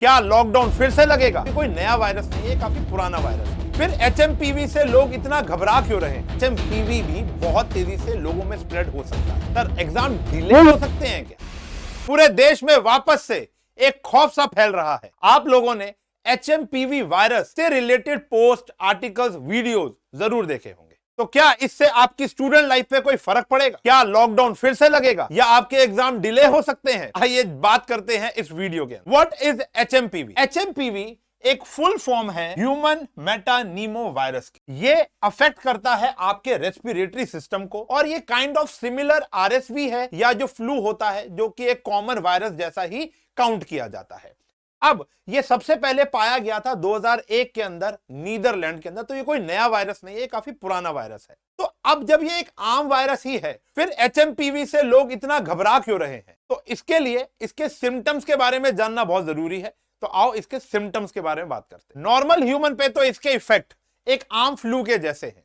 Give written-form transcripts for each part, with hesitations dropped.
क्या लॉकडाउन फिर से लगेगा? कोई नया वायरस नहीं है, काफी पुराना वायरस है। फिर एचएमपीवी से लोग इतना घबरा क्यों रहे? एचएमपीवी भी बहुत तेजी से लोगों में स्प्रेड हो सकता है। सर, एग्जाम डिले हो सकते हैं क्या? पूरे देश में वापस से एक खौफ सा फैल रहा है। आप लोगों ने एचएमपीवी वायरस से रिलेटेड पोस्ट, आर्टिकल्स, वीडियोस जरूर देखे होंगे। तो क्या इससे आपकी स्टूडेंट लाइफ पे कोई फर्क पड़ेगा? क्या लॉकडाउन फिर से लगेगा या आपके एग्जाम डिले हो सकते हैं? आइए बात करते हैं इस वीडियो के। What is HMPV? एचएमपीवी एक फुल फॉर्म है ह्यूमन मेटानीमो वायरस की। ये अफेक्ट करता है आपके रेस्पिरेटरी सिस्टम को और ये काइंड ऑफ सिमिलर आरएसवी है या जो फ्लू होता है, जो कि एक कॉमन वायरस जैसा ही काउंट किया जाता है। अब ये सबसे पहले पाया गया था 2001 के अंदर नीदरलैंड के अंदर। तो ये कोई नया वायरस नहीं है, काफी पुराना वायरस है। तो अब जब ये एक आम वायरस ही है, फिर एचएमपीवी से लोग इतना घबरा क्यों रहे हैं? तो इसके लिए इसके सिम्टम्स के बारे में जानना बहुत जरूरी है। तो आओ इसके सिम्टम्स के बारे में बात करते हैं। नॉर्मल ह्यूमन पे तो इसके इफेक्ट एक आम फ्लू के जैसे हैं,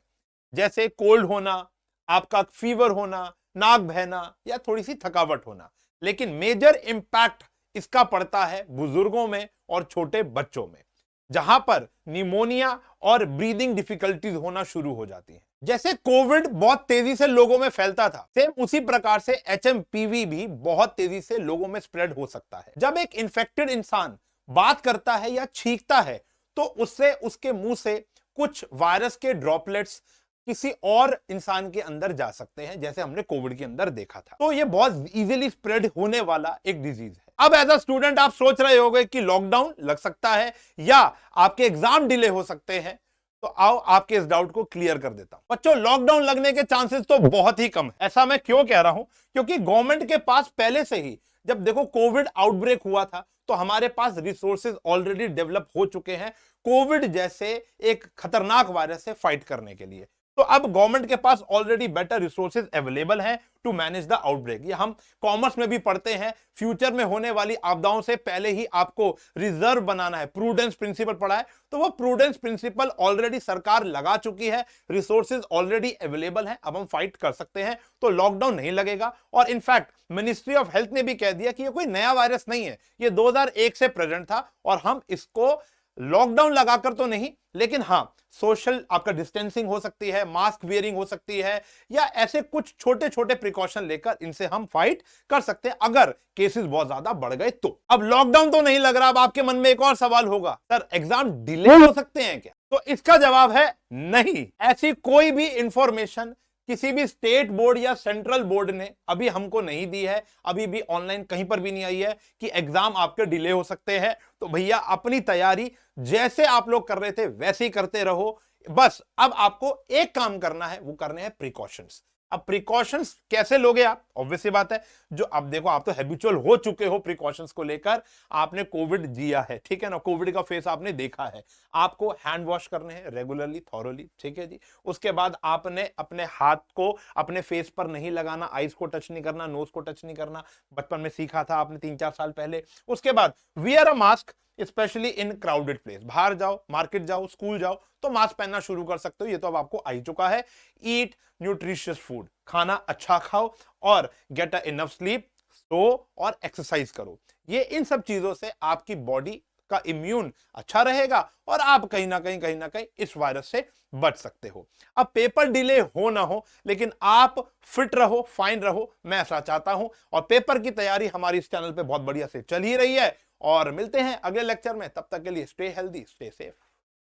जैसे कोल्ड होना, आपका फीवर होना, नाक बहना या थोड़ी सी थकावट होना। लेकिन मेजर इंपैक्ट इसका पड़ता है बुजुर्गों में और छोटे बच्चों में, जहां पर निमोनिया और ब्रीदिंग डिफिकल्टीज होना शुरू हो जाती हैं। जैसे कोविड बहुत तेजी से लोगों में फैलता था, सेम उसी प्रकार से एचएमपीवी भी बहुत तेजी से लोगों में स्प्रेड हो सकता है। जब एक इन्फेक्टेड इंसान बात करता है या छींकता है, तो उससे उसके मुंह से कुछ वायरस के ड्रॉपलेट्स किसी और इंसान के अंदर जा सकते हैं, जैसे हमने कोविड के अंदर देखा था। तो ये बहुत इजीली स्प्रेड होने वाला एक डिजीज है। अब एज अ स्टूडेंट आप सोच रहे होंगे कि लॉकडाउन लग सकता है या आपके एग्जाम डिले हो सकते हैं। तो आओ आपके इस डाउट को क्लियर कर देता हूं। बच्चों, लॉकडाउन लगने के चांसेस तो बहुत ही कम है। ऐसा मैं क्यों कह रहा हूं? क्योंकि गवर्नमेंट के पास पहले से ही, जब देखो कोविड आउटब्रेक हुआ था, तो हमारे पास रिसोर्सेज ऑलरेडी डेवलप हो चुके हैं कोविड जैसे एक खतरनाक वायरस से फाइट करने के लिए। तो अब गवर्नमेंट के पास ऑलरेडी बेटर रिसोर्सेज अवेलेबल हैं टू मैनेज द आउटब्रेक। ये हम कॉमर्स में भी पढ़ते हैं, फ्यूचर में होने वाली आपदाओं से पहले ही आपको रिजर्व बनाना है। प्रूडेंस प्रिंसिपल पढ़ा है, तो वो प्रूडेंस प्रिंसिपल ऑलरेडी सरकार लगा चुकी है, रिसोर्सेज ऑलरेडी अवेलेबल हैं। अब हम फाइट कर सकते हैं, तो लॉकडाउन नहीं लगेगा। और इनफैक्ट मिनिस्ट्री ऑफ हेल्थ ने भी कह दिया कि ये कोई नया वायरस नहीं है, ये 2001 से प्रेजेंट था और हम इसको लॉकडाउन लगाकर तो नहीं, लेकिन हां, सोशल आपका डिस्टेंसिंग हो सकती है, मास्क वियरिंग हो सकती है, या ऐसे कुछ छोटे छोटे प्रिकॉशन लेकर इनसे हम फाइट कर सकते हैं अगर केसेस बहुत ज्यादा बढ़ गए तो। अब लॉकडाउन तो नहीं लग रहा। अब आपके मन में एक और सवाल होगा, सर एग्जाम डिले हो सकते हैं क्या? तो इसका जवाब है नहीं। ऐसी कोई भी इंफॉर्मेशन किसी भी स्टेट बोर्ड या सेंट्रल बोर्ड ने अभी हमको नहीं दी है, अभी भी ऑनलाइन कहीं पर भी नहीं आई है कि एग्जाम आपके डिले हो सकते हैं। तो भैया, अपनी तैयारी जैसे आप लोग कर रहे थे वैसे ही करते रहो। बस अब आपको एक काम करना है, वो करने हैं प्रिकॉशंस। अब प्रिकॉशंस कैसे लोगे आप? ऑब्वियस सी बात है, जो अब देखो, आप तो हैबिचुअल हो चुके हो प्रिकॉशंस को लेकर, आपने कोविड जिया है, ठीक है ना, कोविड का फेस आपने देखा है। आपको हैंड वॉश करने हैं रेगुलरली, थॉरोली, ठीक है जी। उसके बाद आपने अपने हाथ को अपने फेस पर नहीं लगाना, आईज को टच नहीं करना, नोज को टच नहीं करना, बचपन में सीखा था आपने 3-4 साल पहले। उसके बाद wear a mask, specially in crowded place. बाहर जाओ, मार्केट जाओ, स्कूल जाओ, तो मास्क पहनना शुरू कर सकते हो, ये तो अब आपको आ ही चुका है। ईट न्यूट्रिशियस फूड, खाना अच्छा खाओ और गेट अ इनफ स्लीप, सो और एक्सरसाइज करो। ये इन सब चीजों से आपकी बॉडी का इम्यून अच्छा रहेगा और आप कहीं ना कहीं इस वायरस से बच सकते हो। अब पेपर डिले हो ना हो, लेकिन आप फिट रहो, फाइन रहो, मैं ऐसा चाहता हूं। और पेपर की तैयारी हमारी इस चैनल पे बहुत बढ़िया से चल ही रही है। और मिलते हैं अगले लेक्चर में, तब तक के लिए स्टे हेल्दी, स्टे सेफ।